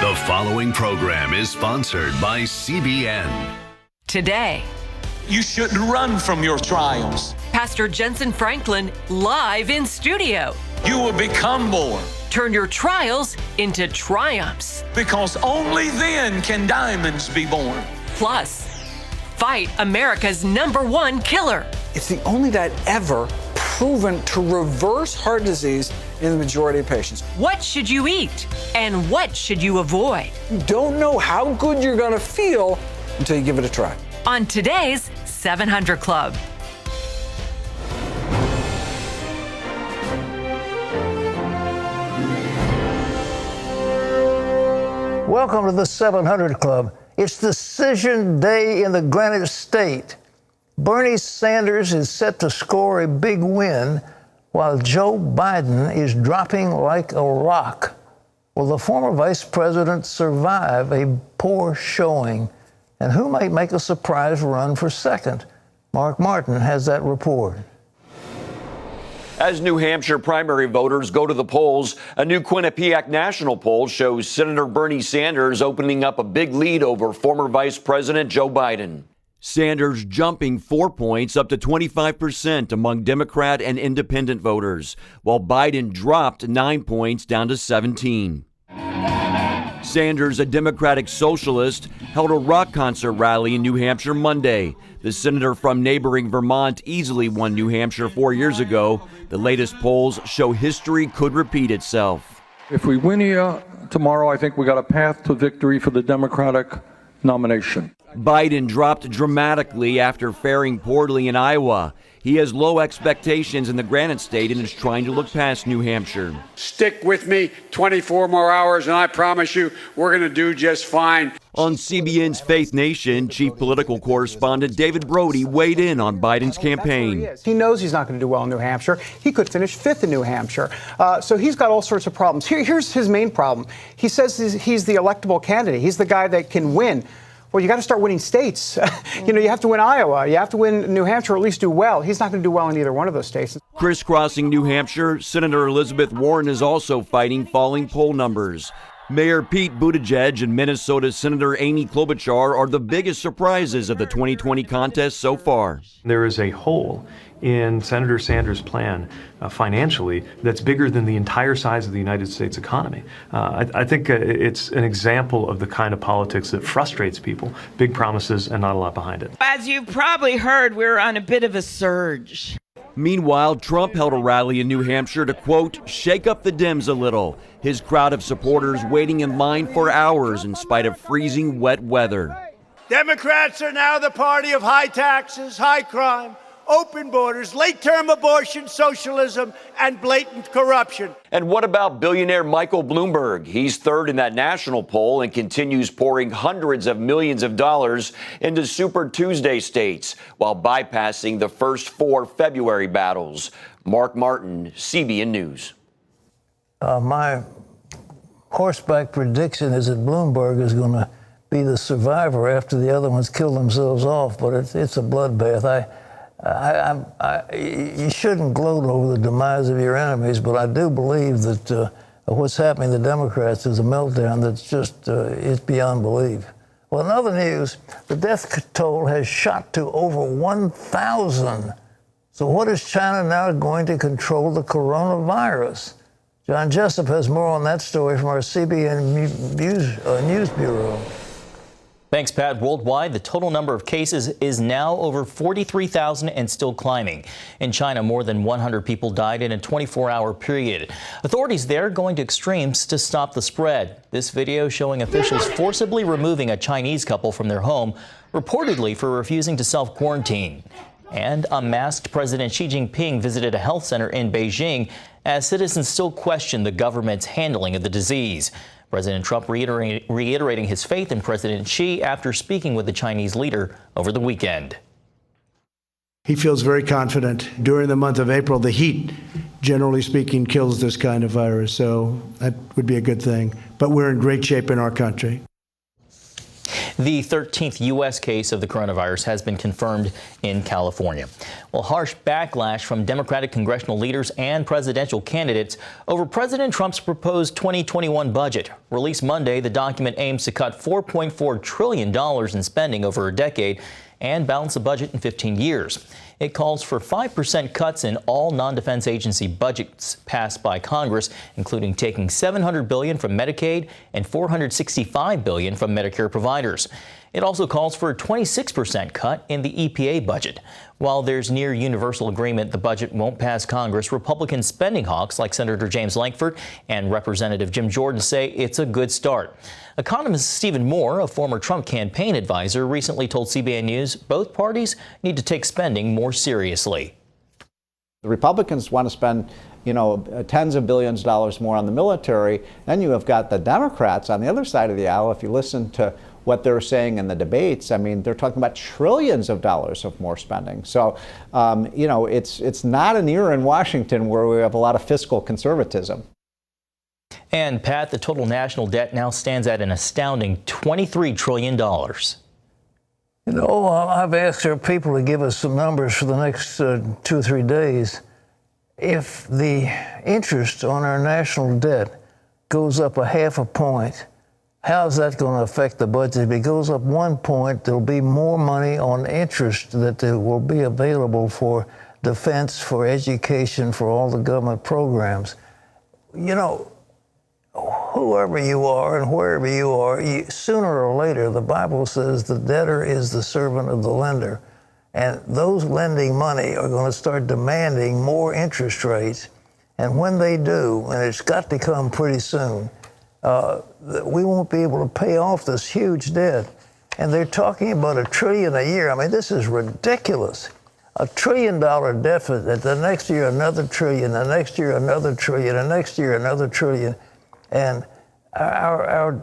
The following program is sponsored by CBN. Today, you shouldn't run from your trials. Pastor Jentezen Franklin live in studio. You will become more. Turn your trials into triumphs. Because only then can diamonds be born. Plus, fight America's #1 killer. It's the only diet ever proven to reverse heart disease in the majority of patients. What should you eat? And what should you avoid? You don't know how good you're going to feel until you give it a try. On today's 700 Club. Welcome to the 700 Club. It's decision day in the Granite State. Bernie Sanders is set to score a big win while Joe Biden is dropping like a rock. Will the former vice president survive a poor showing? And who might make a surprise run for second? Mark Martin has that report. As New Hampshire primary voters go to the polls, a new Quinnipiac national poll shows Senator Bernie Sanders opening up a big lead over former Vice President Joe Biden. Sanders jumping 4 points up to 25% among Democrat and independent voters, while Biden dropped 9 points down to 17. Sanders, a Democratic socialist, held a rock concert rally in New Hampshire Monday. The senator from neighboring Vermont easily won New Hampshire 4 years ago. The latest polls show history could repeat itself. If we win here tomorrow, I think we got a path to victory for the Democratic nomination. Biden dropped dramatically after faring poorly in Iowa. He has low expectations in the Granite State and is trying to look past New Hampshire. Stick with me 24 more hours and I promise you we're going to do just fine. On CBN's Faith Nation, chief political correspondent David Brody weighed in on Biden's campaign. He knows he's not going to do well in New Hampshire. He could finish 5th in New Hampshire. So he's got all sorts of problems. Here's his main problem. He says he's the electable candidate. He's the guy that can win. Well, you got to start winning states. You have to win Iowa. You have to win New Hampshire, or at least do well. He's not going to do well in either one of those states. Crisscrossing New Hampshire, Senator Elizabeth Warren is also fighting falling poll numbers. Mayor Pete Buttigieg and Minnesota Senator Amy Klobuchar are the biggest surprises of the 2020 contest so far. There is a hole in Senator Sanders' plan financially that's bigger than the entire size of the United States economy. I think it's an example of the kind of politics that frustrates people. Big promises and not a lot behind it. As you've probably heard, we're on a bit of a surge. Meanwhile, Trump held a rally in New Hampshire to, quote, shake up the Dems a little. His crowd of supporters waiting in line for hours in spite of freezing wet weather. Democrats are now the party of high taxes, high crime, open borders, late-term abortion, socialism, and blatant corruption. And what about billionaire Michael Bloomberg? He's third in that national poll and continues pouring hundreds of millions of dollars into Super Tuesday states while bypassing the first 4 February battles. Mark Martin, CBN News. My horseback prediction is that Bloomberg is going to be the survivor after the other ones kill themselves off, but it's a bloodbath. You shouldn't gloat over the demise of your enemies, but I do believe that what's happening to the Democrats is a meltdown that's just it's beyond belief. Well, in other news, the death toll has shot to over 1,000. So what is China now going to control the coronavirus? John Jessup has more on that story from our CBN News Bureau. Thanks, Pat. Worldwide, the total number of cases is now over 43,000 and still climbing. In China, more than 100 people died in a 24-hour period. Authorities there going to extremes to stop the spread. This video showing officials forcibly removing a Chinese couple from their home, reportedly for refusing to self-quarantine. And a masked President Xi Jinping visited a health center in Beijing as citizens still question the government's handling of the disease. President Trump reiterating his faith in President Xi after speaking with the Chinese leader over the weekend. He feels very confident. During the month of April, the heat, generally speaking, kills this kind of virus, so that would be a good thing. But we're in great shape in our country. The 13th U.S. case of the coronavirus has been confirmed in California. Well, harsh backlash from Democratic congressional leaders and presidential candidates over President Trump's proposed 2021 budget. Released Monday, the document aims to cut $4.4 trillion in spending over a decade and balance the budget in 15 years. It calls for 5% cuts in all non-defense agency budgets passed by Congress, including taking $700 billion from Medicaid and $465 billion from Medicare providers. It also calls for a 26% cut in the EPA budget. While there's near universal agreement the budget won't pass Congress, Republican spending hawks like Senator James Lankford and Representative Jim Jordan say it's a good start. Economist Stephen Moore, a former Trump campaign advisor, recently told CBN News both parties need to take spending more seriously. The Republicans want to spend, tens of billions of dollars more on the military. Then you have got the Democrats on the other side of the aisle. If you listen to what they're saying in the debates, I mean, they're talking about trillions of dollars of more spending. So, it's not an era in Washington where we have a lot of fiscal conservatism. And Pat, the total national debt now stands at an astounding $23 trillion. I've asked our people to give us some numbers for the next 2 or 3 days. If the interest on our national debt goes up 0.5 point, how's that going to affect the budget? If it goes up 1 point, there'll be more money on interest that will be available for defense, for education, for all the government programs. Whoever you are and wherever you are, sooner or later, the Bible says the debtor is the servant of the lender. And those lending money are going to start demanding more interest rates. And when they do, and it's got to come pretty soon, we won't be able to pay off this huge debt. And they're talking about $1 trillion a year. I mean, this is ridiculous. $1 trillion deficit, the next year another trillion, the next year another trillion, the next year another trillion. And our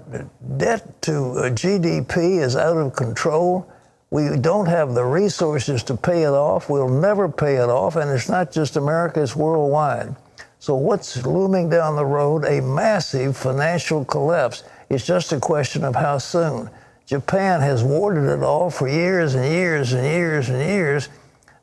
debt to GDP is out of control. We don't have the resources to pay it off. We'll never pay it off. And it's not just America, it's worldwide. So what's looming down the road? A massive financial collapse. It's just a question of how soon. Japan has warded it off for years and years and years and years.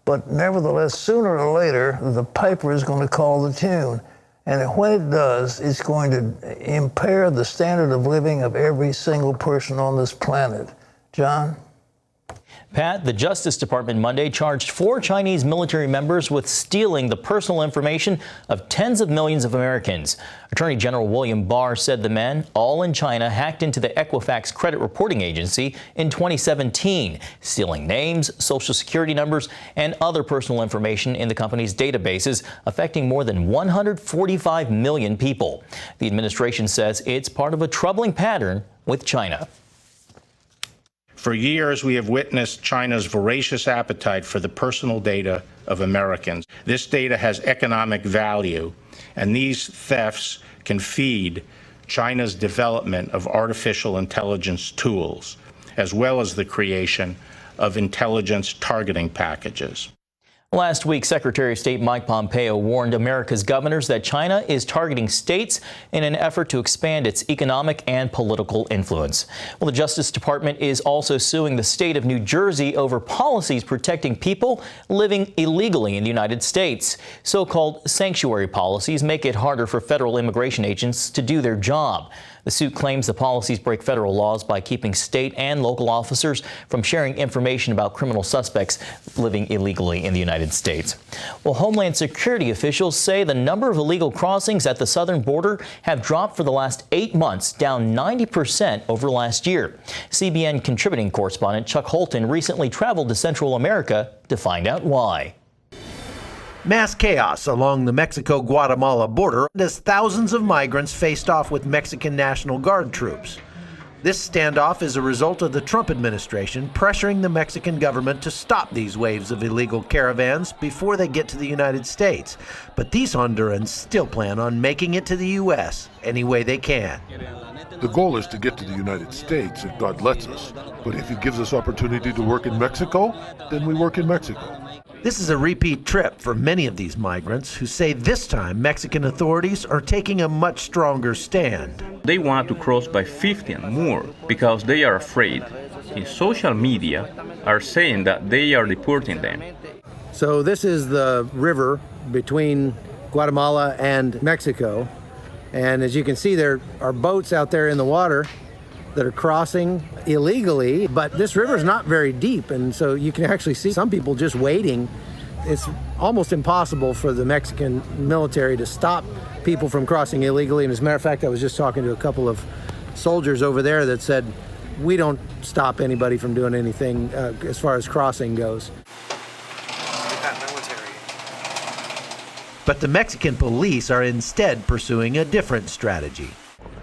But nevertheless, sooner or later, the piper is going to call the tune. And when it does, it's going to impair the standard of living of every single person on this planet. John? Pat, the Justice Department Monday charged 4 Chinese military members with stealing the personal information of tens of millions of Americans. Attorney General William Barr said the men, all in China, hacked into the EQUIFAX credit reporting agency in 2017, stealing names, social security numbers, and other personal information in the company's databases, affecting more than 145 million people. The administration says it's part of a troubling pattern with China. For years, we have witnessed China's voracious appetite for the personal data of Americans. This data has economic value, and these thefts can feed China's development of artificial intelligence tools, as well as the creation of intelligence targeting packages. Last week, Secretary of State Mike Pompeo warned America's governors that China is targeting states in an effort to expand its economic and political influence. Well, the Justice Department is also suing the state of New Jersey over policies protecting people living illegally in the United States. So-called sanctuary policies make it harder for federal immigration agents to do their job. The suit claims the policies break federal laws by keeping state and local officers from sharing information about criminal suspects living illegally in the United States. Well, Homeland Security officials say the number of illegal crossings at the southern border have dropped for the last 8 months, down 90% over last year. CBN contributing correspondent Chuck Holton recently traveled to Central America to find out why. Mass chaos along the Mexico-Guatemala border as thousands of migrants faced off with Mexican National Guard troops. This standoff is a result of the Trump administration pressuring the Mexican government to stop these waves of illegal caravans before they get to the United States. But these Hondurans still plan on making it to the U.S. any way they can. The goal is to get to the United States if God lets us. But if He gives us opportunity to work in Mexico, then we work in Mexico. This is a repeat trip for many of these migrants who say this time Mexican authorities are taking a much stronger stand. They want to cross by 50 and more because they are afraid in social media are saying that they are deporting them. So this is the river between Guatemala and Mexico. And as you can see, there are boats out there in the water that are crossing illegally, but this river is not very deep. And so you can actually see some people just waiting. It's almost impossible for the Mexican military to stop people from crossing illegally. And as a matter of fact, I was just talking to a couple of soldiers over there that said, we don't stop anybody from doing anything as far as crossing goes. But the Mexican police are instead pursuing a different strategy.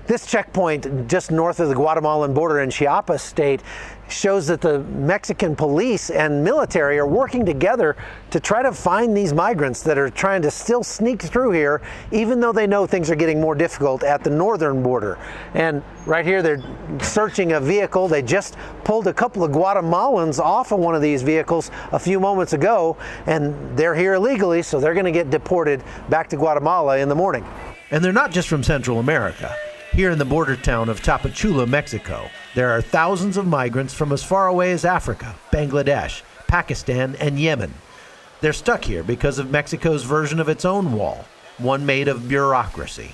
This checkpoint just north of the Guatemalan border in Chiapas state shows that the Mexican police and military are working together to try to find these migrants that are trying to still sneak through here, even though they know things are getting more difficult at the northern border. And right here, they're searching a vehicle. They just pulled a couple of Guatemalans off of one of these vehicles a few moments ago, and they're here illegally, so they're going to get deported back to Guatemala in the morning. And they're not just from Central America. Here in the border town of Tapachula, Mexico, there are thousands of migrants from as far away as Africa, Bangladesh, Pakistan, and Yemen. They're stuck here because of Mexico's version of its own wall, one made of bureaucracy.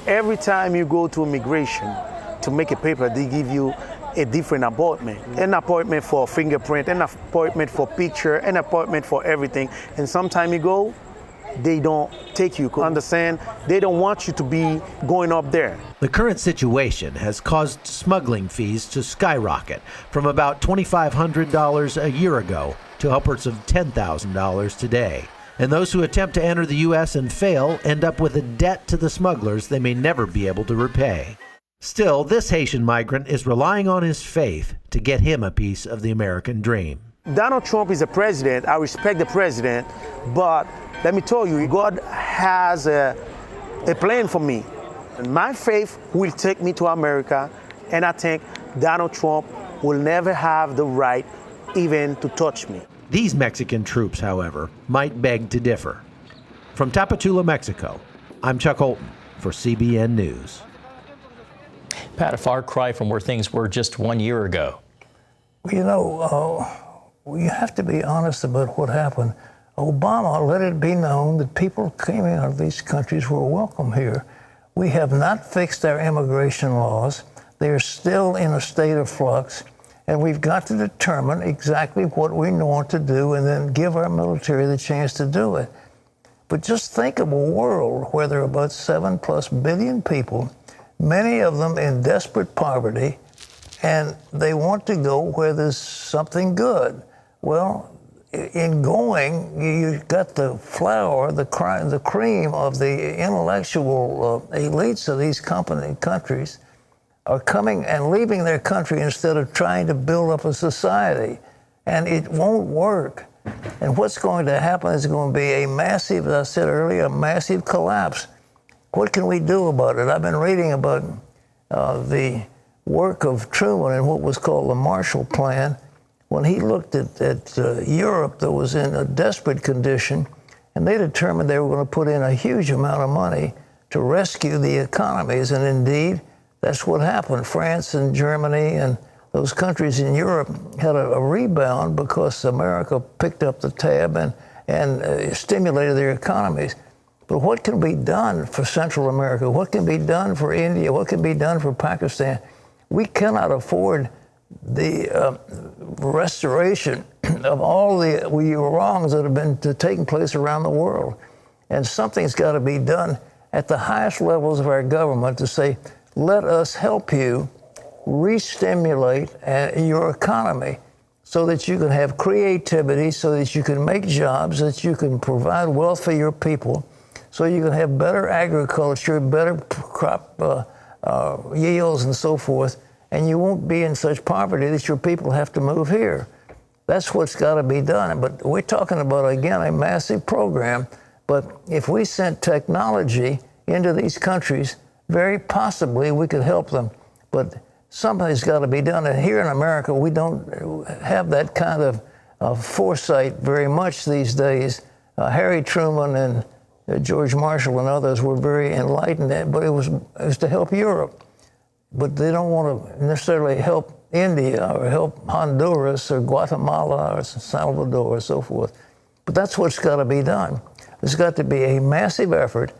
Every time you go to immigration to make a paper, they give you a different appointment. An appointment for fingerprint, an appointment for picture, an appointment for everything. And sometimes you go, they don't take you. Understand? They don't want you to be going up there. The current situation has caused smuggling fees to skyrocket from about $2,500 a year ago to upwards of $10,000 today. And those who attempt to enter the U.S. and fail end up with a debt to the smugglers they may never be able to repay. Still, this Haitian migrant is relying on his faith to get him a piece of the American dream. Donald Trump is a president. I respect the president, but let me tell you, God has a plan for me. And my faith will take me to America, and I think Donald Trump will never have the right even to touch me. These Mexican troops, however, might beg to differ. From Tapachula, Mexico, I'm Chuck Holton for CBN News. Pat, a far cry from where things were just 1 year ago. You know, you have to be honest about what happened. Obama let it be known that people coming out of these countries were welcome here. We have not fixed our immigration laws. They are still in a state of flux, and we've got to determine exactly what we want to do and then give our military the chance to do it. But just think of a world where there are about 7+ billion people, many of them in desperate poverty, and they want to go where there's something good. Well, in going, you've got the flour, the cream of the intellectual elites of these countries are coming and leaving their country instead of trying to build up a society. And it won't work. And what's going to happen is going to be a massive, as I said earlier, a massive collapse. What can we do about it? I've been reading about the work of Truman and what was called the Marshall Plan. When he looked at Europe that was in a desperate condition, and they determined they were going to put in a huge amount of money to rescue the economies, and indeed, that's what happened. France and Germany and those countries in Europe had a rebound because America picked up the tab and stimulated their economies. But what can be done for Central America? What can be done for India? What can be done for Pakistan? We cannot afford the restoration of all the wrongs that have been taking place around the world. And something's got to be done at the highest levels of our government to say, let us help you re-stimulate your economy so that you can have creativity, so that you can make jobs, so that you can provide wealth for your people, so you can have better agriculture, better crop yields and so forth, and you won't be in such poverty that your people have to move here. That's what's got to be done. But we're talking about, again, a massive program. But if we sent technology into these countries, very possibly we could help them. But something's got to be done. And here in America, we don't have that kind of foresight very much these days. Harry Truman and George Marshall and others were very enlightened, but it was to help Europe. But they don't want to necessarily help India or help Honduras or Guatemala or Salvador or so forth. But that's what's got to be done. There's got to be a massive effort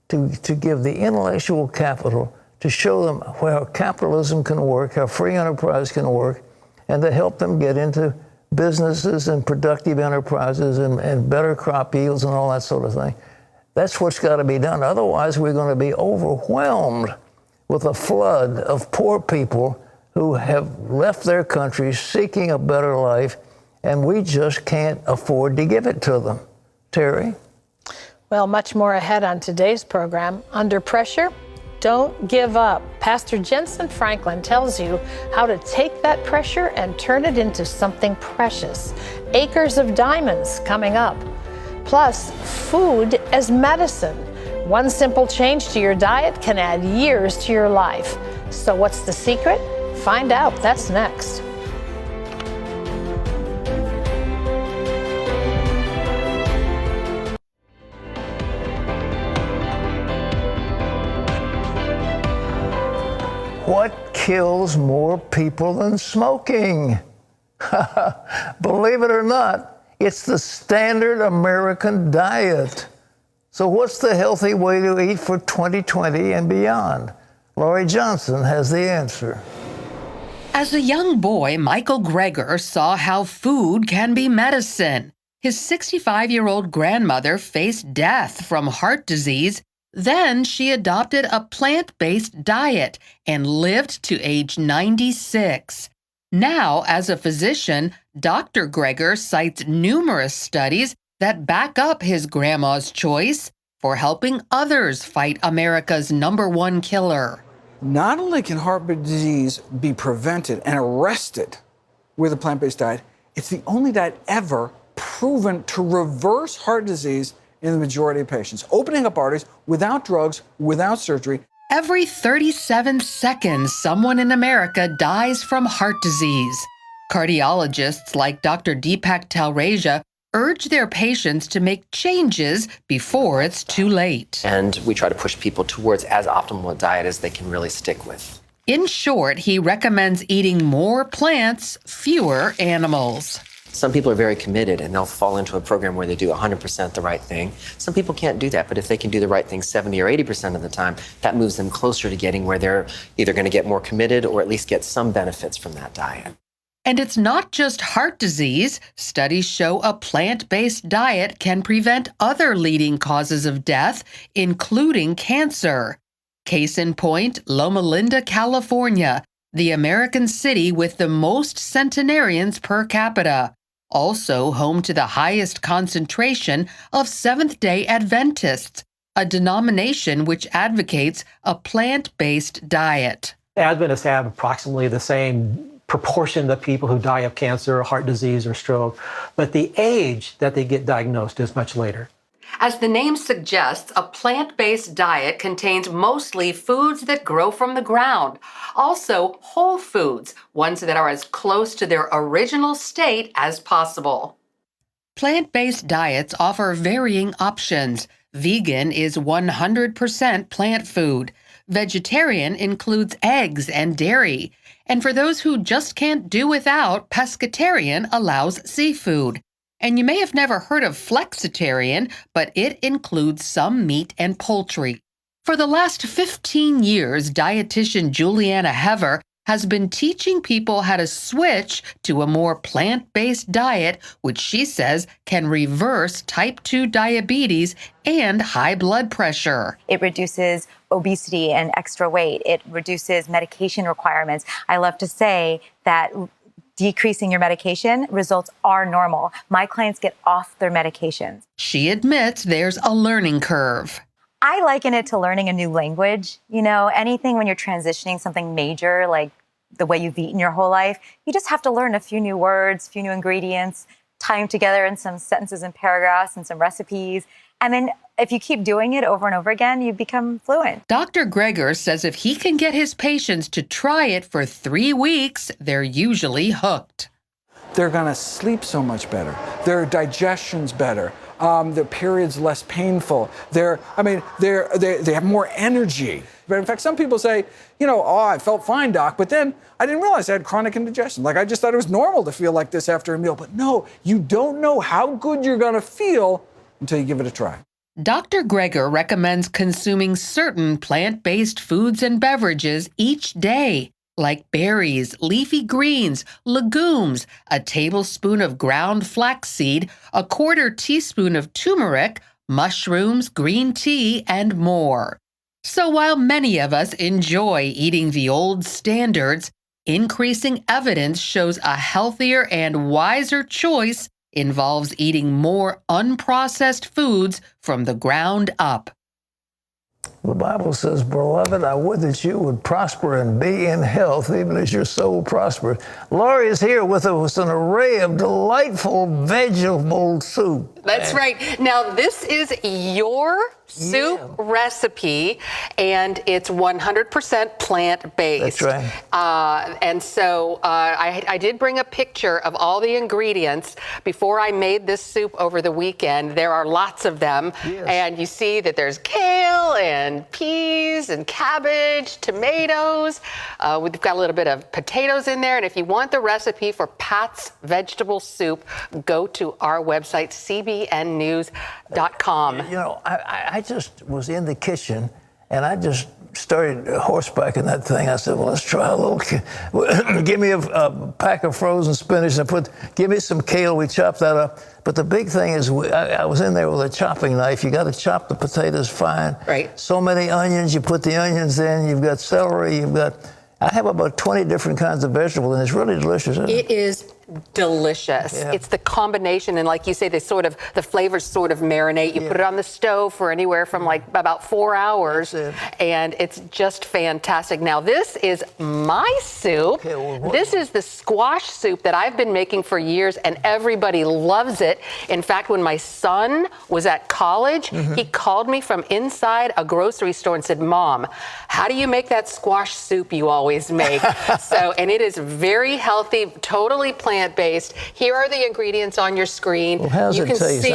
to give the intellectual capital to show them how capitalism can work, how free enterprise can work, and to help them get into businesses and productive enterprises and better crop yields and all that sort of thing. That's what's got to be done. Otherwise, we're going to be overwhelmed with a flood of poor people who have left their countries seeking a better life, and we just can't afford to give it to them. Terry? Well, much more ahead on today's program. Under pressure, don't give up. Pastor Jentezen Franklin tells you how to take that pressure and turn it into something precious. Acres of diamonds coming up. Plus, food as medicine. One simple change to your diet can add years to your life. So what's the secret? Find out. That's next. What kills more people than smoking? Believe it or not, it's the standard American diet. So what's the healthy way to eat for 2020 and beyond? Laurie Johnson has the answer. As a young boy, Michael Greger saw how food can be medicine. His 65-year-old grandmother faced death from heart disease. Then she adopted a plant-based diet and lived to age 96. Now, as a physician, Dr. Greger cites numerous studies that back up his grandma's choice for helping others fight America's #1 killer. Not only can heart disease be prevented and arrested with a plant-based diet, it's the only diet ever proven to reverse heart disease in the majority of patients, opening up arteries without drugs, without surgery. Every 37 seconds, someone in America dies from heart disease. Cardiologists like Dr. Deepak Talreja urge their patients to make changes before it's too late. And we try to push people towards as optimal a diet as they can really stick with. In short, he recommends eating more plants, fewer animals. Some people are very committed and they'll fall into a program where they do 100% the right thing. Some people can't do that, but if they can do the right thing 70 or 80% of the time, that moves them closer to getting where they're either going to get more committed or at least get some benefits from that diet. And it's not just heart disease. Studies show a plant-based diet can prevent other leading causes of death, including cancer. Case in point, Loma Linda, California, the American city with the most centenarians per capita. Also home to the highest concentration of Seventh-day Adventists, a denomination which advocates a plant-based diet. Adventists have approximately the same proportion of people who die of cancer, heart disease, or stroke, but the age that they get diagnosed is much later. As the name suggests, a plant-based diet contains mostly foods that grow from the ground. Also, whole foods, ones that are as close to their original state as possible. Plant-based diets offer varying options. Vegan is 100% plant food. Vegetarian includes eggs and dairy. And for those who just can't do without, pescatarian allows seafood. And you may have never heard of FLEXITARIAN, but it includes some meat and poultry. For the last 15 years, dietitian Juliana Hever has been teaching people how to switch to a more plant-based diet, which she says can reverse type 2 diabetes and high blood pressure. It reduces obesity and extra weight. It reduces medication requirements. I love to say that decreasing your medication results are normal. My clients get off their medications. She admits there's a learning curve. I liken it to learning a new language. You know, anything when you're transitioning something major, like the way you've eaten your whole life, you just have to learn a few new words, a few new ingredients, tie them together in some sentences and paragraphs and some recipes. And then if you keep doing it over and over again, you become fluent. Dr. Greger says if he can get his patients to try it for 3 weeks, they're usually hooked. They're going to sleep so much better. Their digestion's better. Their period's less painful. They have more energy. But in fact, some people say, oh, I felt fine, doc, but then I didn't realize I had chronic indigestion. Like, I just thought it was normal to feel like this after a meal. But no, you don't know how good you're going to feel until you give it a try. Dr. Greger recommends consuming certain plant-based foods and beverages each day, like berries, leafy greens, legumes, a tablespoon of ground flaxseed, a quarter teaspoon of turmeric, mushrooms, green tea, and more. So while many of us enjoy eating the old standards, increasing evidence shows a healthier and wiser choice involves eating more unprocessed foods from the ground up. The Bible says, beloved, I would that you would prosper and be in health, even as your soul prospers. Lori is here with us an array of delightful vegetable soup. That's right. Now, this is your soup recipe, and it's 100% plant-based. That's right. And so I did bring a picture of all the ingredients before I made this soup over the weekend. There are lots of them, and you see that there's kale and peas and cabbage, tomatoes. We've got a little bit of potatoes in there, and if you want the recipe for Pat's vegetable soup, go to our website, cbnnews.com. I just was in the kitchen, and I just started horsebacking that thing. I said, well, let's try a little. Give me a pack of frozen spinach and give me some kale. We chopped that up. But the big thing is, I was in there with a chopping knife. You got to chop the potatoes fine. Right. So many onions. You put the onions in. You've got celery. I have about 20 different kinds of vegetables, and it's really delicious, isn't it? It is delicious. Yeah. It's the combination, and like you say, the flavors sort of marinate. You put it on the stove for anywhere from like about 4 hours, and it's just fantastic. Now, this is my soup. This is the squash soup that I've been making for years, and everybody loves it. In fact, when my son was at college, he called me from inside a grocery store and said, Mom, how do you make that squash soup you always make? And it is very healthy, totally plant-based. Here are the ingredients on your screen. Well, how's you it can taste? see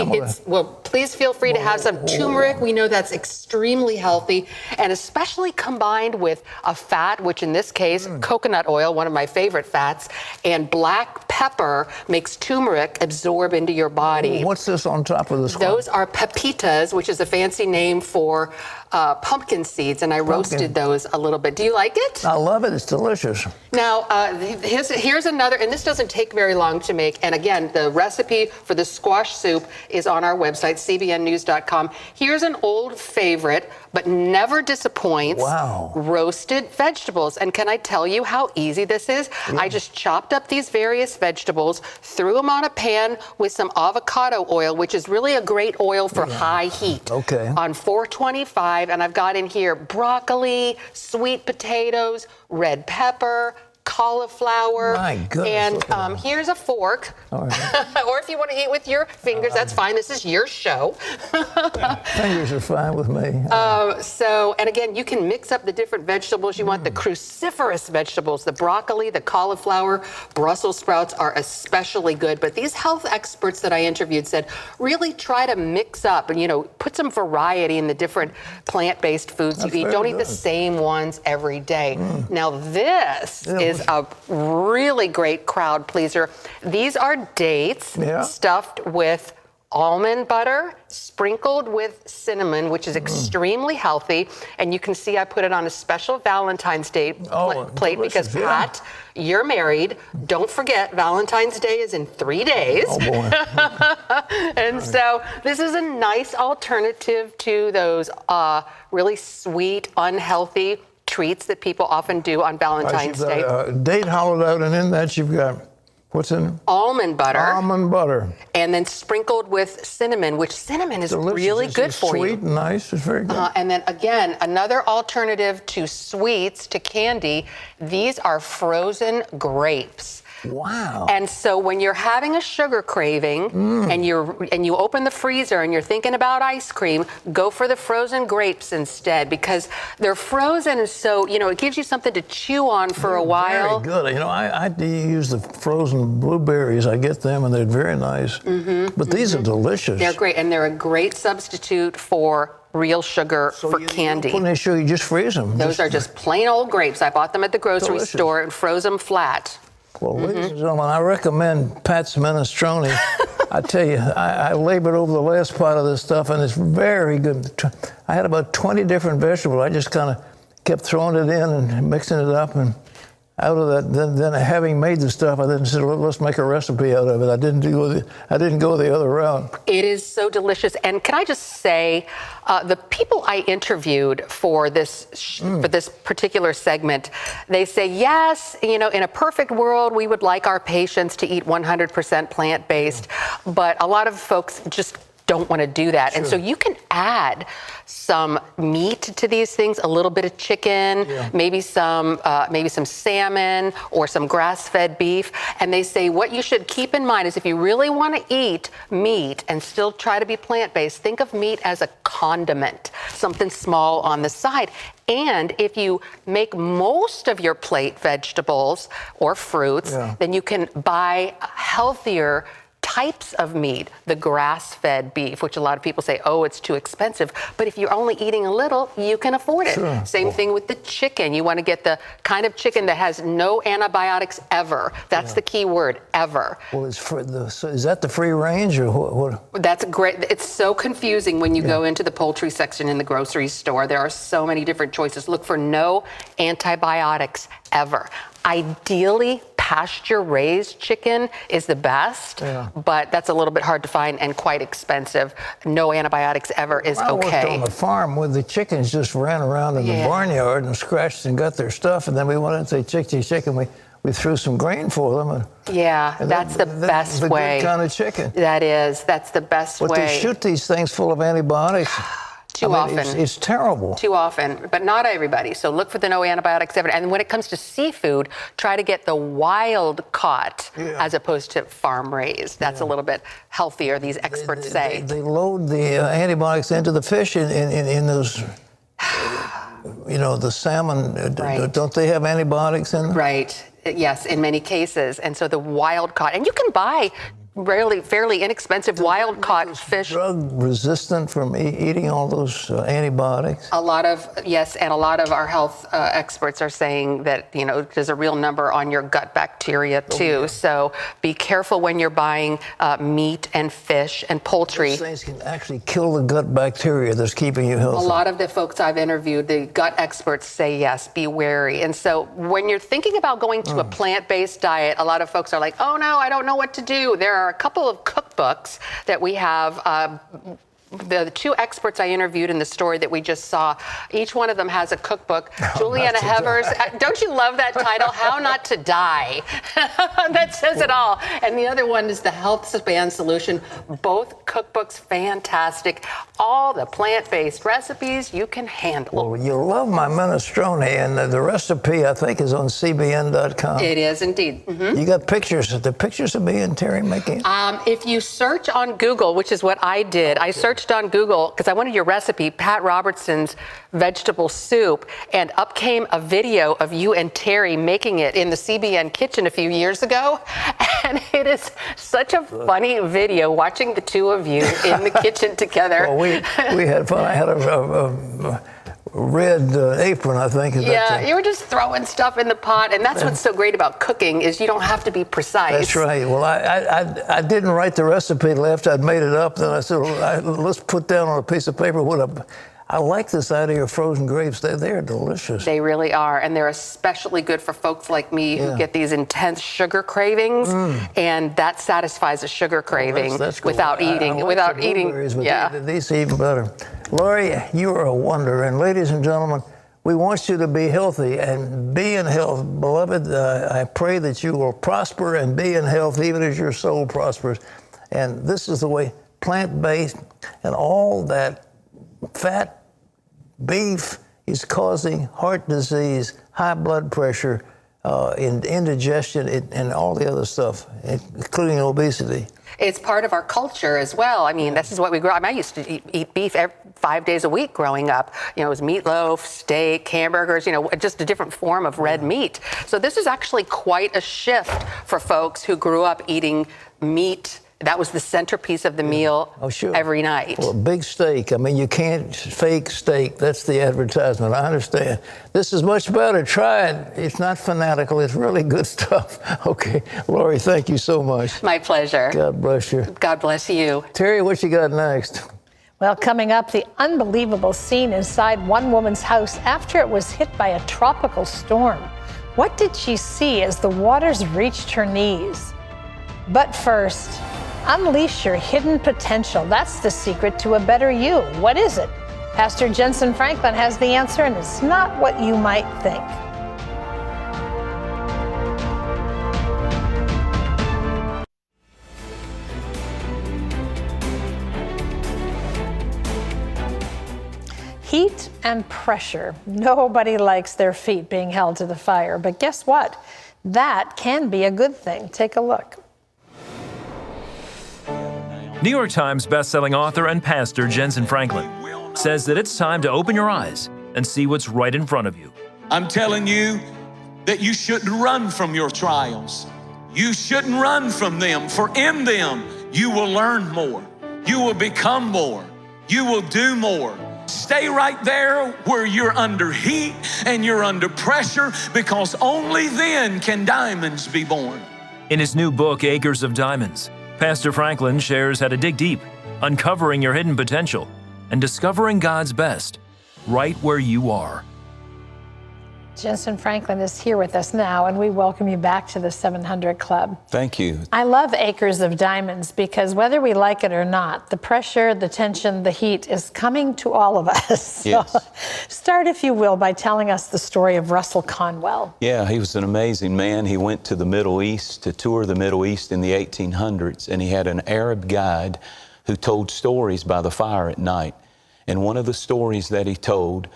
please feel free to have some turmeric. We know that's extremely healthy, and especially combined with a fat, which in this case, coconut oil, one of my favorite fats, and black pepper makes turmeric absorb into your body. What's this on top of the squash? Those are pepitas, which is a fancy name for pumpkin seeds, and I roasted those a little bit. Do you like it? I love it. It's delicious. Now, here's another, and this doesn't take very long to make. And again, the recipe for the squash soup is on our website, cbnnews.com. Here's an old favorite, but never disappoints. Wow. Roasted vegetables. And can I tell you how easy this is? Yeah. I just chopped up these various vegetables, threw them on a pan with some avocado oil, which is really a great oil for high heat. Okay. On 425, and I've got in here broccoli, sweet potatoes, red pepper, cauliflower. My goodness. And here's a fork. All right. Or if you want to eat with your fingers, that's fine. This is your show. Fingers are fine with me. And again, you can mix up the different vegetables. You want the cruciferous vegetables, the broccoli, the cauliflower, Brussels sprouts are especially good. But these health experts that I interviewed said, really try to mix up and, put some variety in the different plant-based foods you eat. Don't eat the same ones every day. Now, this is a really great crowd pleaser. These are dates stuffed with almond butter, sprinkled with cinnamon, which is extremely healthy. And you can see I put it on a special Valentine's Day plate because, Pat, you're married. Don't forget, Valentine's Day is in 3 days. Oh, boy. And so this is a nice alternative to those really sweet, unhealthy treats that people often do on Valentine's Day. Date hollowed out, and in that you've got, what's in it? Almond butter. Almond butter. And then sprinkled with cinnamon, which cinnamon is really good for you. Sweet and nice. It's very good. And then again, another alternative to sweets, to candy, these are frozen grapes. Wow. And so when you're having a sugar craving and you open the freezer and you're thinking about ice cream, go for the frozen grapes instead, because they're frozen, and so it gives you something to chew on for a while. Very good. I use the frozen blueberries. I get them, and they're very nice. But these are delicious. They're great, and they're a great substitute for real sugar for candy. When they show you, just freeze them. Those are just plain old grapes. I bought them at the grocery store and froze them flat. Well, ladies and gentlemen, I recommend Pat's minestrone. I tell you, I labored over the last part of this stuff, and it's very good. I had about 20 different vegetables. I just kind of kept throwing it in and mixing it up, and out of that, then having made the stuff, I then said, let's make a recipe out of it. I didn't go the other route. It is so delicious. And can I just say, the people I interviewed for this particular segment, they say, yes, in a perfect world, we would like our patients to eat 100% plant-based, but a lot of folks just don't want to do that. And so you can add some meat to these things, a little bit of chicken, maybe some salmon or some grass-fed beef. And they say what you should keep in mind is if you really want to eat meat and still try to be plant-based, think of meat as a condiment, something small on the side. And if you make most of your plate vegetables or fruits, then you can buy healthier types of meat, the grass-fed beef, which a lot of people say, oh, it's too expensive. But if you're only eating a little, you can afford it. Same thing with the chicken. You want to get the kind of chicken that has no antibiotics ever. That's the key word, ever. Well, so is that the free range or what? That's great. It's so confusing when you go into the poultry section in the grocery store. There are so many different choices. Look for no antibiotics ever. Ideally, pasture-raised chicken is the best, but that's a little bit hard to find and quite expensive. No antibiotics ever is I worked okay. on the farm where the chickens just ran around in the barnyard and scratched and got their stuff, and then we went into chicken. We threw some grain for them. And that's the best the way. Good kind of chicken. That's the best way. But they shoot these things full of antibiotics. Too often. It's terrible. Too often, but not everybody. So look for the no antibiotics ever. And when it comes to seafood, try to get the wild caught as opposed to farm raised. That's a little bit healthier, these experts say. They load the antibiotics into the fish in those, the salmon. Don't they have antibiotics in them? Right. Yes, in many cases. And so the wild caught, and you can buy fairly inexpensive wild caught fish. Drug resistant from eating all those antibiotics? And a lot of our health experts are saying that, there's a real number on your gut bacteria too. So be careful when you're buying meat and fish and poultry. These things can actually kill the gut bacteria that's keeping you healthy. A lot of the folks I've interviewed, the gut experts say yes, be wary. And so when you're thinking about going to a plant-based diet, a lot of folks are like, oh no, I don't know what to do. There are a couple of cookbooks that we have. The two experts I interviewed in the story that we just saw, each one of them has a cookbook. Juliana Hevers, don't you love that title? How Not to Die. That says it all. And the other one is The Health Span Solution. Both cookbooks, fantastic. All the plant-based recipes you can handle. Well, you'll love my minestrone, and the recipe, I think, is on cbn.com. It is indeed. You got pictures. The pictures of me and Terry making it? If you search on Google, which is what I did, I searched on Google because I wanted your recipe, Pat Robertson's vegetable soup, and up came a video of you and Terry making it in the CBN kitchen a few years ago. And it is such a funny video watching the two of you in the kitchen together. Well, we had fun. I had a red apron, I think. You were just throwing stuff in the pot, and that's what's so great about cooking is you don't have to be precise. That's right. Well, I didn't write the recipe after I'd made it up. Then I said, let's put down on a piece of paper what I like this idea of frozen grapes. They're delicious. They really are, and they're especially good for folks like me who get these intense sugar cravings, and that satisfies a sugar craving without eating. These even better. Lori, you are a wonder, and ladies and gentlemen, we want you to be healthy and be in health. Beloved, I pray that you will prosper and be in health even as your soul prospers. And this is the way, plant-based and all that fat beef is causing heart disease, high blood pressure, indigestion, and all the other stuff, including obesity. It's part of our culture as well. I mean, this is what we grew up. I used to eat beef 5 days a week growing up. You know, it was meatloaf, steak, hamburgers, you know, just a different form of red meat. So this is actually quite a shift for folks who grew up eating meat. That was the centerpiece of the meal every night. Well, big steak. I mean, you can't fake steak. That's the advertisement. I understand. This is much better. Try it. It's not fanatical. It's really good stuff. Okay. Lori, thank you so much. My pleasure. God bless you. God bless you. Terry, what you got next? Well, coming up, the unbelievable scene inside one woman's house after it was hit by a tropical storm. What did she see as the waters reached her knees? But first, unleash your hidden potential. That's the secret to a better you. What is it? Pastor Jentezen Franklin has the answer, and it's not what you might think. Heat and pressure. Nobody likes their feet being held to the fire, but guess what? That can be a good thing. Take a look. New York Times bestselling author and pastor Jentezen Franklin says that it's time to open your eyes and see what's right in front of you. I'm telling you that you shouldn't run from your trials. You shouldn't run from them, for in them you will learn more. You will become more. You will do more. Stay right there where you're under heat and you're under pressure, because only then can diamonds be born. In his new book, Acres of Diamonds, Pastor Franklin shares how to dig deep, uncovering your hidden potential, and discovering God's best right where you are. Jentezen Franklin is here with us now, and we welcome you back to the 700 Club. Thank you. I love Acres of Diamonds because whether we like it or not, the pressure, the tension, the heat is coming to all of us. Yes. So start, if you will, by telling us the story of Russell Conwell. Yeah, he was an amazing man. He went to the Middle East to tour the Middle East in the 1800s, and he had an Arab guide who told stories by the fire at night. And one of the stories that he told,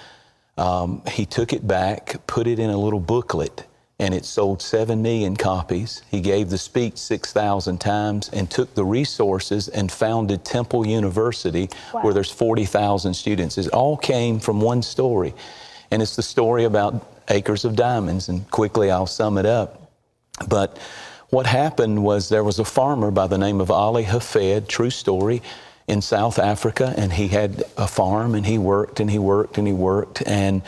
he took it back, put it in a little booklet, and it sold 7 million copies. He gave the speech 6,000 times and took the resources and founded Temple University, where there's 40,000 students. It all came from one story, and it's the story about Acres of Diamonds, and quickly I'll sum it up. But what happened was there was a farmer by the name of Ali Hafed, true story, in South Africa, and he had a farm, and he worked and he worked and he worked. And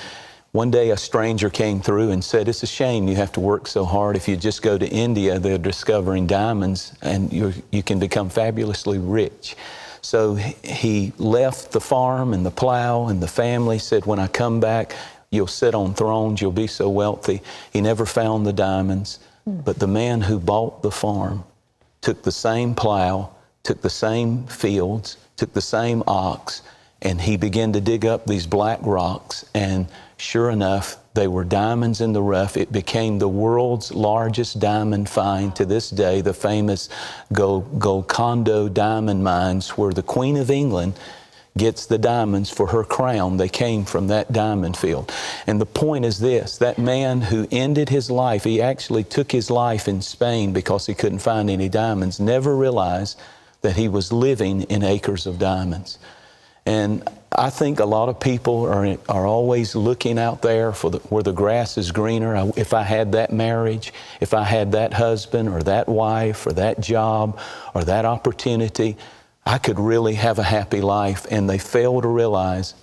one day a stranger came through and said, "It's a shame you have to work so hard. If you just go to India, they're discovering diamonds and you can become fabulously rich." So he left the farm and the plow and the family, said, "When I come back, you'll sit on thrones, you'll be so wealthy." He never found the diamonds, but the man who bought the farm took the same plow, took the same fields, took the same ox, and he began to dig up these black rocks, and sure enough, they were diamonds in the rough. It became the world's largest diamond find to this day, the famous Golconda diamond mines, where the Queen of England gets the diamonds for her crown. They came from that diamond field. And the point is this, that man who ended his life, he actually took his life in Spain because he couldn't find any diamonds, never realized that he was living in acres of diamonds. And I think a lot of people are always looking out there for where the grass is greener. If I had that marriage, if I had that husband or that wife or that job or that opportunity, I could really have a happy life. And they fail to realize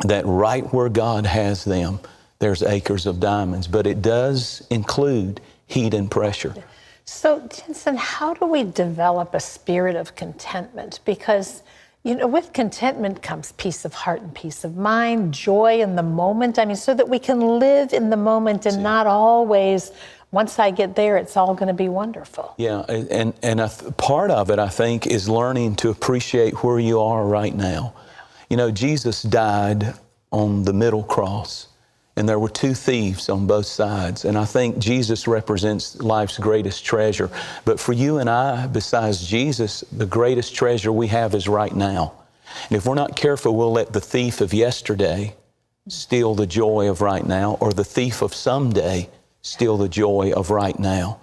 that right where God has them, there's acres of diamonds. But it does include heat and pressure. So, Jentezen, how do we develop a spirit of contentment? Because, you know, with contentment comes peace of heart and peace of mind, joy in the moment. I mean, so that we can live in the moment and not always, once I get there, it's all going to be wonderful. Yeah, and part of it, I think, is learning to appreciate where you are right now. You know, Jesus died on the middle cross, and there were two thieves on both sides. And I think Jesus represents life's greatest treasure. But for you and I, besides Jesus, the greatest treasure we have is right now. And if we're not careful, we'll let the thief of yesterday steal the joy of right now, or the thief of someday steal the joy of right now.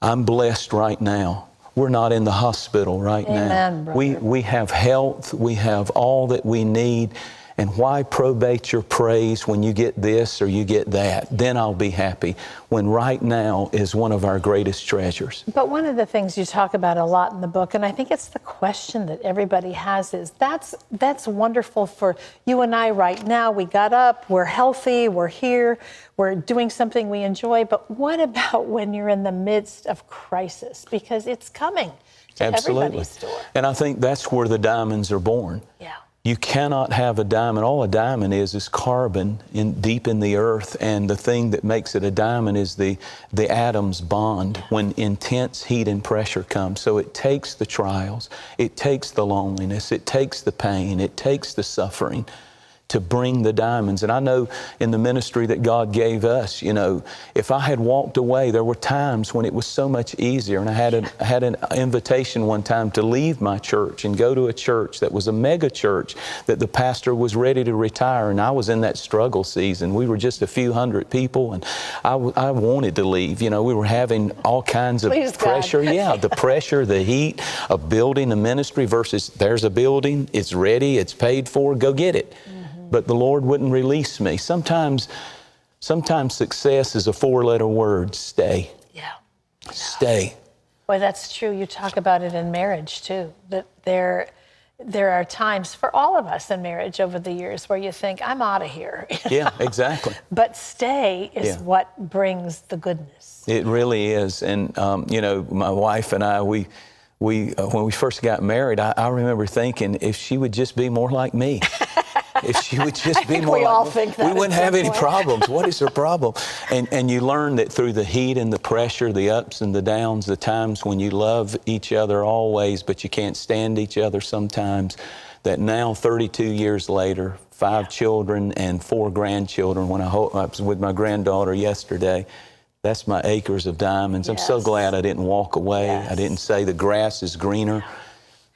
I'm blessed right now. We're not in the hospital right Amen, now. brother. We have health. We have all that we need. And why probate your praise when you get this or you get that? Then I'll be happy, when right now is one of our greatest treasures. But one of the things you talk about a lot in the book, and I think it's the question that everybody has, is that's wonderful for you and I right now. We got up, we're healthy, we're here, we're doing something we enjoy. But what about when you're in the midst of crisis? Because it's coming to everybody's door. And I think that's where the diamonds are born. Yeah. You cannot have a diamond. All a diamond is carbon deep in the earth, and the thing that makes it a diamond is the atoms bond when intense heat and pressure come. So it takes the trials, it takes the loneliness, it takes the pain, it takes the suffering to bring the diamonds. And I know in the ministry that God gave us, you know, if I had walked away, there were times when it was so much easier. And I had an invitation one time to leave my church and go to a church that was a mega church that the pastor was ready to retire. And I was in that struggle season. We were just a few hundred people, and I wanted to leave. You know, we were having all kinds of pressure. Yeah, the pressure, the heat of building a ministry versus there's a building, it's ready, it's paid for, go get it. But the Lord wouldn't release me. Sometimes success is a 4-letter word, stay. Yeah. Stay. Boy, that's true. You talk about it in marriage too, that there are times for all of us in marriage over the years where you think, I'm out of here. Yeah, exactly. But stay is what brings the goodness. It really is. And, you know, my wife and I, we when we first got married, I remember thinking, if she would just be more like me. If she would just be more like me, we wouldn't have any problems. What is her problem? And you learn that through the heat and the pressure, the ups and the downs, the times when you love each other always, but you can't stand each other sometimes, that now 32 years later, 5 children and 4 grandchildren, when I was with my granddaughter yesterday, that's my acres of diamonds. I'm so glad I didn't walk away. I didn't say the grass is greener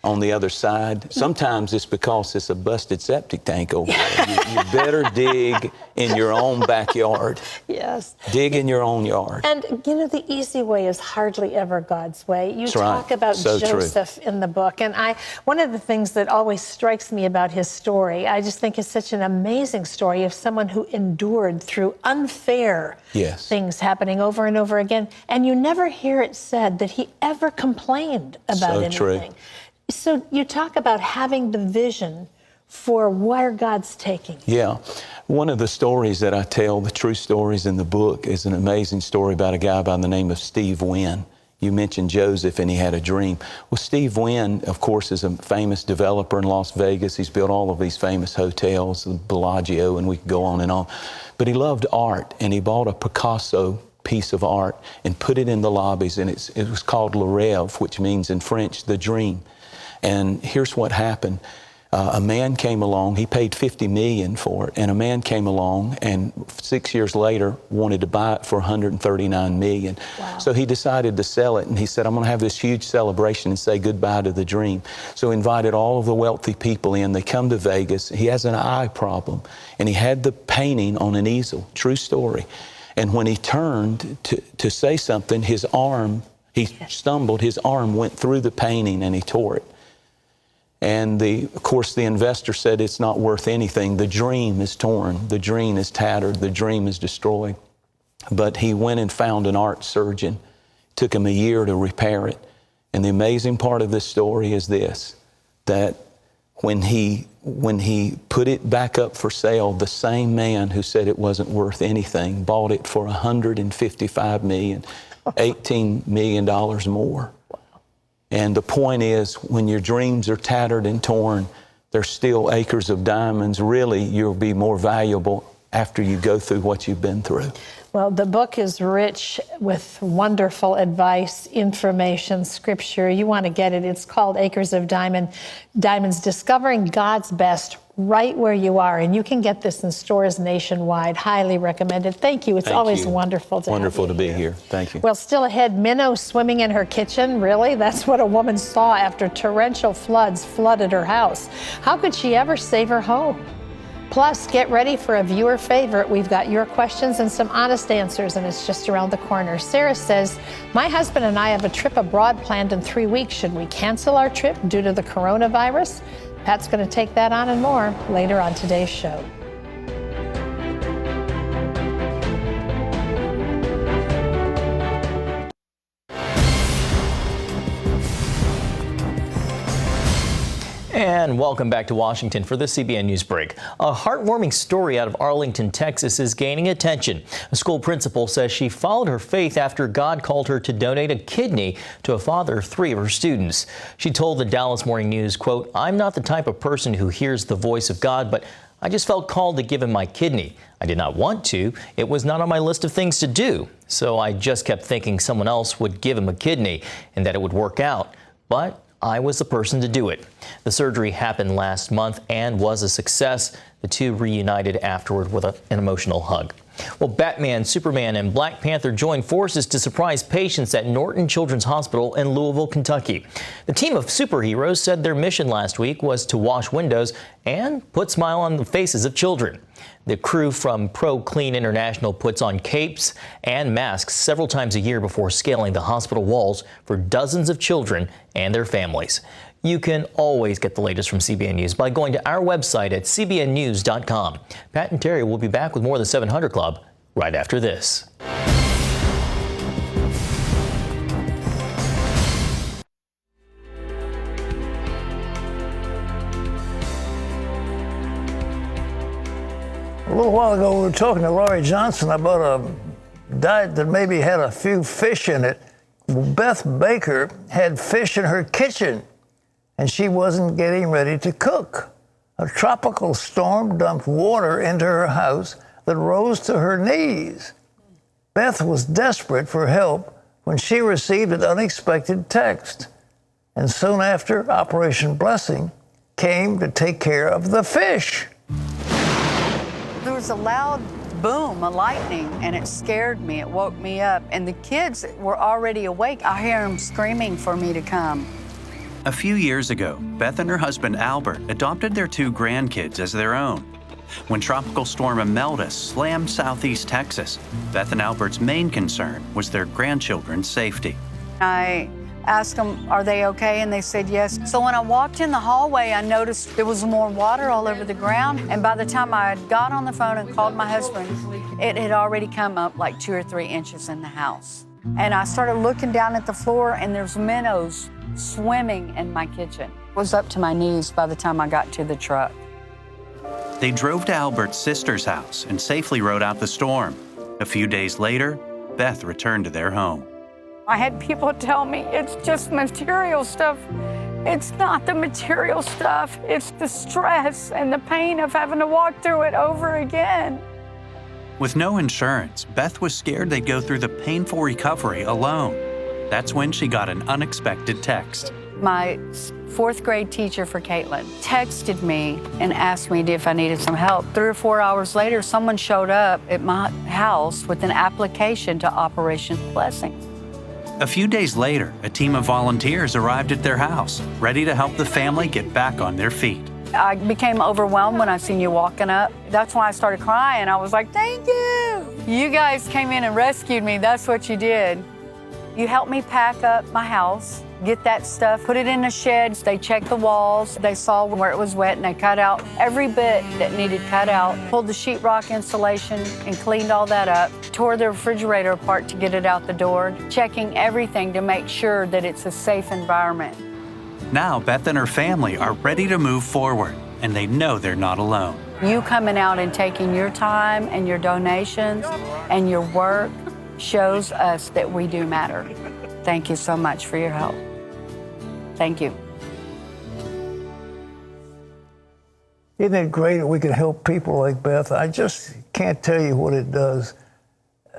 on the other side. Sometimes it's because it's a busted septic tank over there. You better dig in your own backyard. Yes. Dig in your own yard. And, you know, the easy way is hardly ever God's way. You talk about Joseph in the book. And one of the things that always strikes me about his story, I just think is such an amazing story of someone who endured through unfair things happening over and over again. And you never hear it said that he ever complained about anything. True. So you talk about having the vision for where God's taking you. Yeah. One of the stories that I tell, the true stories in the book, is an amazing story about a guy by the name of Steve Wynn. You mentioned Joseph and he had a dream. Well, Steve Wynn, of course, is a famous developer in Las Vegas. He's built all of these famous hotels, the Bellagio, and we could go on and on. But he loved art, and he bought a Picasso piece of art and put it in the lobbies, and it was called Le Rêve, which means in French, the dream. And here's what happened. A man came along, he paid $50 million for it, and a man came along and 6 years later wanted to buy it for $139 million. Wow. So he decided to sell it, and he said, I'm going to have this huge celebration and say goodbye to the dream. So he invited all of the wealthy people in. They come to Vegas. He has an eye problem, and he had the painting on an easel, true story. And when he turned to say something, his arm, he stumbled, his arm went through the painting and he tore it. And of course, the investor said it's not worth anything. The dream is torn. The dream is tattered. The dream is destroyed. But he went and found an art surgeon. It took him a year to repair it. And the amazing part of this story is this, that when he put it back up for sale, the same man who said it wasn't worth anything bought it for $155 million, $18 million more. And the point is, when your dreams are tattered and torn, there's still acres of diamonds. Really, you'll be more valuable after you go through what you've been through. Well, the book is rich with wonderful advice, information, scripture. You want to get it. It's called Acres of Diamonds, Discovering God's Best right where you are. And you can get this in stores nationwide. Highly recommended. Thank you. It's always wonderful to be here. Thank you. Well, still ahead, minnow swimming in her kitchen. Really? That's what a woman saw after torrential floods flooded her house. How could she ever save her home? Plus, get ready for a viewer favorite. We've got your questions and some honest answers, and it's just around the corner. Sarah says, my husband and I have a trip abroad planned in 3 weeks. Should we cancel our trip due to the coronavirus? Pat's going to take that on and more later on today's show. And welcome back to Washington for the CBN News Break. A heartwarming story out of Arlington, Texas is gaining attention. A school principal says she followed her faith after God called her to donate a kidney to a father of 3 of her students. She told the Dallas Morning News, quote, I'm not the type of person who hears the voice of God, but I just felt called to give him my kidney. I did not want to. It was not on my list of things to do. So I just kept thinking someone else would give him a kidney and that it would work out. But I was the person to do it. The surgery happened last month and was a success. The two reunited afterward with an emotional hug. Well, Batman, Superman, and Black Panther joined forces to surprise patients at Norton Children's Hospital in Louisville, Kentucky. The team of superheroes said their mission last week was to wash windows and put smile on the faces of children. The crew from Pro Clean International puts on capes and masks several times a year before scaling the hospital walls for dozens of children and their families. You can always get the latest from CBN News by going to our website at cbnnews.com. Pat and Terry will be back with more of the 700 Club right after this. A little while ago, we were talking to Laurie Johnson about a diet that maybe had a few fish in it. Beth Baker had fish in her kitchen, and she wasn't getting ready to cook. A tropical storm dumped water into her house that rose to her knees. Beth was desperate for help when she received an unexpected text. And soon after, Operation Blessing came to take care of the fish. There was a loud boom, a lightning, and it scared me. It woke me up. And the kids were already awake. I hear them screaming for me to come. A few years ago, Beth and her husband Albert adopted their 2 grandkids as their own. When Tropical Storm Imelda slammed southeast Texas, Beth and Albert's main concern was their grandchildren's safety. I asked them, are they okay? And they said yes. So when I walked in the hallway, I noticed there was more water all over the ground. And by the time I had got on the phone and called my husband, it had already come up like 2 or 3 inches in the house. And I started looking down at the floor, and there's minnows swimming in my kitchen. It was up to my knees by the time I got to the truck. They drove to Albert's sister's house and safely rode out the storm. A few days later, Beth returned to their home. I had people tell me it's just material stuff. It's not the material stuff. It's the stress and the pain of having to walk through it over again. With no insurance, Beth was scared they'd go through the painful recovery alone. That's when she got an unexpected text. My 4th grade teacher for Caitlin texted me and asked me if I needed some help. 3 or 4 hours later, someone showed up at my house with an application to Operation Blessing. A few days later, a team of volunteers arrived at their house, ready to help the family get back on their feet. I became overwhelmed when I seen you walking up. That's when I started crying. I was like, thank you. You guys came in and rescued me. That's what you did. You helped me pack up my house, get that stuff, put it in a shed. They checked the walls. They saw where it was wet, and they cut out every bit that needed cut out, pulled the sheetrock insulation and cleaned all that up, tore the refrigerator apart to get it out the door, checking everything to make sure that it's a safe environment. Now, Beth and her family are ready to move forward, and they know they're not alone. You coming out and taking your time and your donations and your work shows us that we do matter. Thank you so much for your help. Thank you. Isn't it great that we can help people like Beth? I just can't tell you what it does.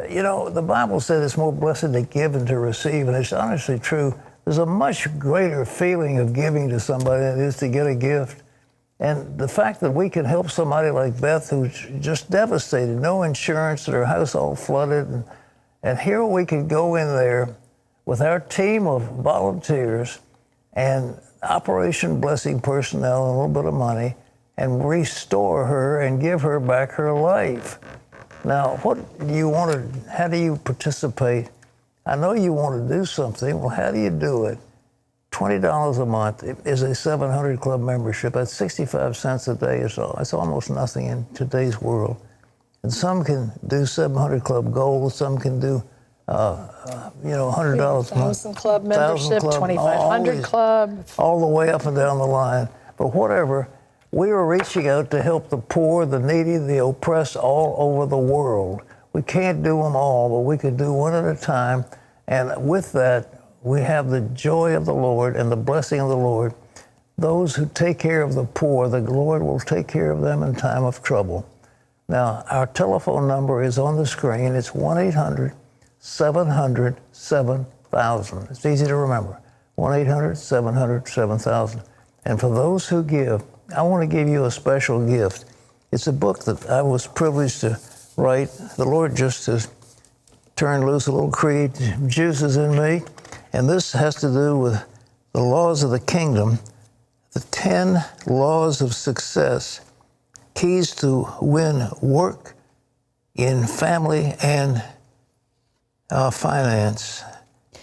You know, the Bible says it's more blessed to give than to receive, and it's honestly true. There's a much greater feeling of giving to somebody than it is to get a gift. And the fact that we can help somebody like Beth, who's just devastated, no insurance, and her house all flooded, and here we could go in there with our team of volunteers and Operation Blessing personnel and a little bit of money and restore her and give her back her life. Now, what do you want to, how do you participate? I know you want to do something. Well, how do you do it? $20 a month is a 700 Club membership. That's 65 cents a day or so. It's almost nothing in today's world. And some can do 700 Club Gold. Some can do, $100 a month. 1,000 Club membership, 1,000 Club, 2,500 Club. All the way up and down the line. But whatever, we are reaching out to help the poor, the needy, the oppressed all over the world. We can't do them all, but we can do one at a time. And with that, we have the joy of the Lord and the blessing of the Lord. Those who take care of the poor, the Lord will take care of them in time of trouble. Now, our telephone number is on the screen. It's 1-800-700-7000. It's easy to remember. 1-800-700-7000. And for those who give, I want to give you a special gift. It's a book that I was privileged to write. The Lord just has turned loose a little creed juices in me. And this has to do with the laws of the kingdom, the 10 laws of success, keys to win work, in family, and finance.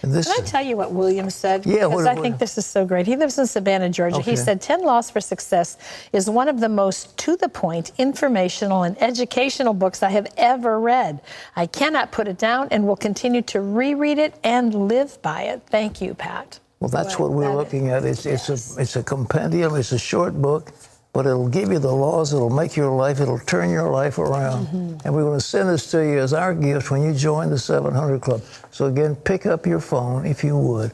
And this, Can I tell you what William said? Yeah, because I think this is so great. He lives in Savannah, Georgia. Okay. He said 10 Laws for Success is one of the most to-the-point, informational, and educational books I have ever read. I cannot put it down and will continue to reread it and live by it. Thank you, Pat. well, that's what we're looking at. It's a compendium. It's a short book, but it'll give you the laws. It'll make your life. It'll turn your life around. And we want to send this to you as our gift when you join the 700 Club. So again, pick up your phone if you would.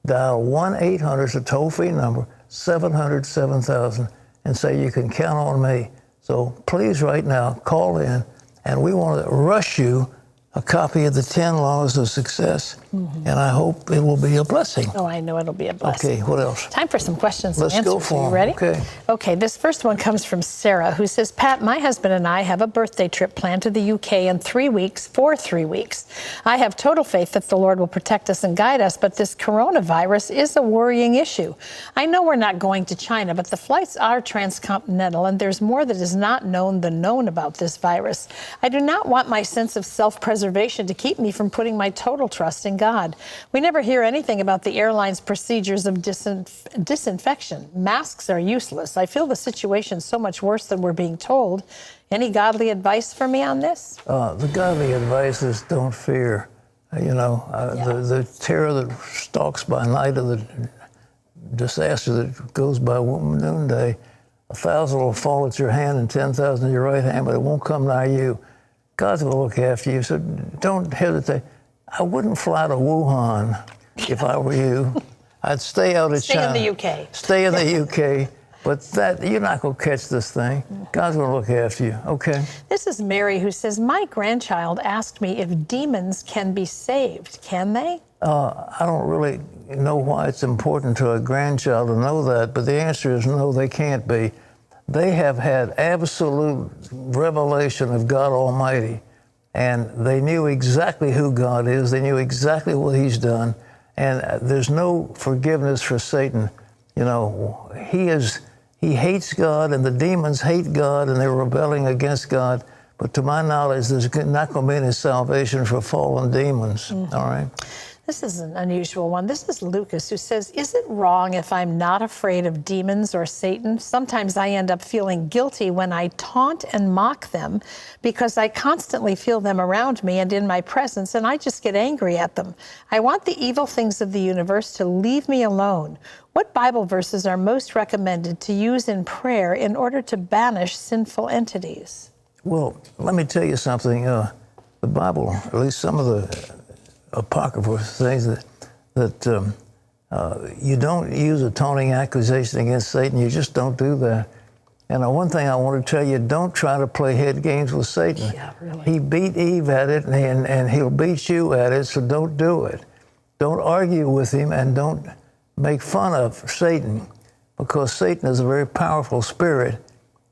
Dial 1-800, it's a toll-free number, 700-7000, and say you can count on me. So please right now, call in, and we want to rush you a copy of the 10 Laws of Success, and I hope it will be a blessing. Oh, I know it'll be a blessing. Okay, what else? Time for some questions Let's and answers. go for Are you them. ready? Okay. Okay, this first one comes from Sarah, who says, Pat, my husband and I have a birthday trip planned to the UK in 3 weeks, for 3 weeks. I have total faith that the Lord will protect us and guide us, but this coronavirus is a worrying issue. I know we're not going to China, but the flights are transcontinental, and there's more that is not known than known about this virus. I do not want my sense of self-preservation to keep me from putting my total trust in God. We never hear anything about the airline's procedures of disinfection. Masks are useless. I feel the situation so much worse than we're being told. Any godly advice for me on this? The godly advice is don't fear. The terror that stalks by night, or the disaster that goes by noonday, 1,000 will fall at your hand and 10,000 at your right hand, but it won't come nigh you. God's going to look after you, so don't hesitate. I wouldn't fly to Wuhan if I were you. I'd stay out of China. Stay in the UK. Stay in the UK. But you're not going to catch this thing. God's going to look after you. Okay. This is Mary, who says, my grandchild asked me if demons can be saved. Can they? I don't really know why it's important to a grandchild to know that, but the answer is no, they can't be. They have had absolute revelation of God Almighty, and they knew exactly who God is. They knew exactly what He's done, and there's no forgiveness for Satan. You know, he hates God, and the demons hate God, and they're rebelling against God. But to my knowledge, there's not going to be any salvation for fallen demons. All right. This is an unusual one. This is Lucas, who says, is it wrong if I'm not afraid of demons or Satan? Sometimes I end up feeling guilty when I taunt and mock them because I constantly feel them around me and in my presence, and I just get angry at them. I want the evil things of the universe to leave me alone. What Bible verses are most recommended to use in prayer in order to banish sinful entities? Well, let me tell you something. The Bible, at least some of the apocryphal things that you don't use atoning accusation against Satan. You just don't do that. And one thing I want to tell you, don't try to play head games with Satan. Yeah, really. He beat Eve at it, and he'll beat you at it, so don't do it. Don't argue with him, and don't make fun of Satan, because Satan is a very powerful spirit.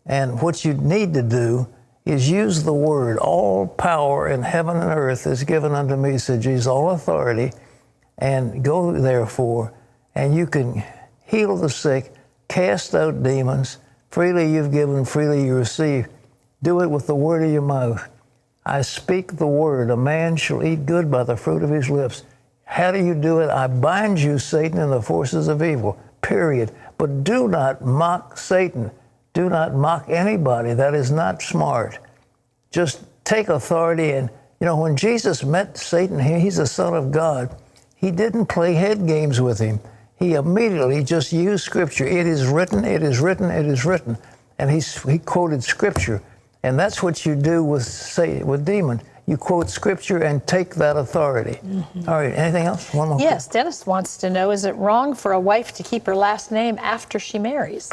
And what you need to do is use the word. All power in heaven and earth is given unto me, said Jesus, all authority, and go therefore, and you can heal the sick, cast out demons, Freely you've given, freely you receive. Do it with the word of your mouth. I speak the word. A man shall eat good by the fruit of his lips. How do you do it? I bind you, Satan, and the forces of evil, period. But do not mock Satan. Do not mock anybody. That is not smart. Just take authority. And, when Jesus met Satan here, he's the Son of God. He didn't play head games with him. He immediately just used Scripture. It is written, it is written, it is written. And he quoted Scripture. And that's what you do with demon. You quote Scripture and take that authority. Mm-hmm. All right, anything else? One more. Yes, Dennis wants to know, is it wrong for a wife to keep her last name after she marries?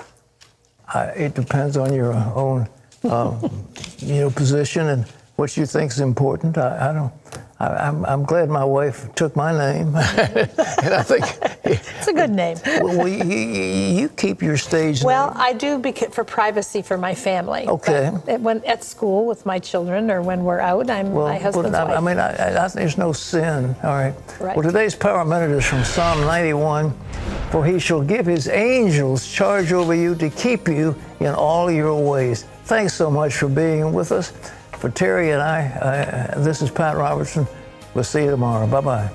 It depends on your own, position and what you think is important. I'm glad my wife took my name, and I think it's a good name. Well, you keep your stage name. Well, I do for privacy for my family. Okay. But when at school with my children or when we're out, I'm my husband's wife. I mean, there's no sin. All right. Right. Well, today's power minute is from Psalm 91. For he shall give his angels charge over you to keep you in all your ways. Thanks so much for being with us. For Terry and I, this is Pat Robertson. We'll see you tomorrow. Bye-bye.